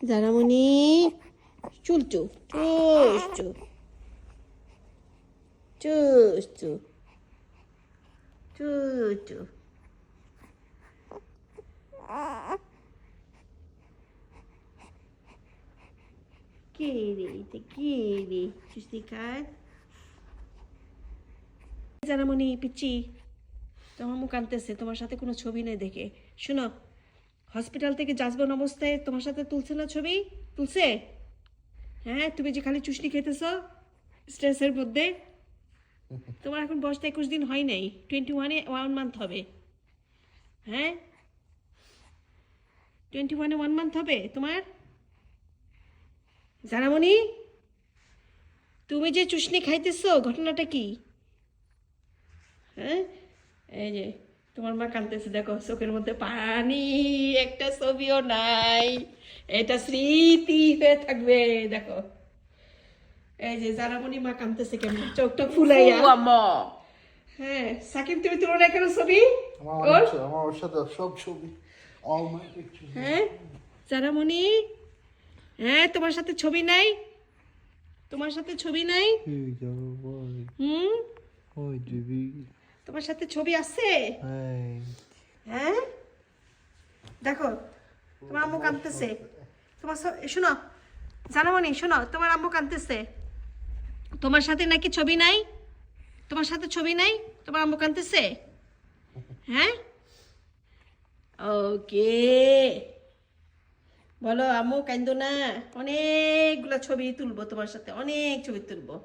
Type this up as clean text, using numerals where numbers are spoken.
জানামণি চুলচু চুষচু চুষচু চুষচু কে রে এটা কে রে চুষনি খায় জানামণি পিচ্ছি তোমার মুখ আনতেছে তোমার সাথে কোনো ছবি নেই দেখে শোনো হসপিটাল থেকে যাসবেন অবস্থায় তোমার সাথে তুলছে না ছবি তুলছে হ্যাঁ তুমি যে খালি চুষনি খেতেছ স্ট্রেসের মধ্যে তোমার এখন বয়সটা 21 দিন হয় নাই 21-এ 1 মান্থ হবে হ্যাঁ 21-এ 1 মান্থ হবে তোমার জানামণি তুমি যে চুষনি খাইতেছো ঘটনাটা কি হ্যাঁ এই যে তোমার মা কাঁদতেছে দেখো চোখের মধ্যে পানি একটা ছবিও নাই এটা স্মৃতি হয়ে থাকবে দেখো এই যে জানামণি মা কাঁদতেছে কেমন চোখটা ফুলাইয়া হ্যাঁ সাকিব তুমি তুলো না কেন ছবি আমার সাথে সব ছবি all my pictures হ্যাঁ জানামণি হ্যাঁ তোমার সাথে ছবি নাই তোমার সাথে ছবি নাই Hey, boy. হুম Hi, Jibby. তোমার সাথে ছবি আছে Hey. হ্যাঁ দেখো তোমার আম্মু কাঁদতেছে তোমার শোনো জানামণি শোনো তোমার আম্মু কাঁদতেছে তোমার সাথে নাকি ছবি নাই তোমার সাথে ছবি নাই তোমার আম্মু কাঁদতেছে হ্যাঁ ওকে বলো আম্মু কান্দো না অনেকগুলো ছবি তুলবো তোমার সাথে অনেক ছবি তুলবো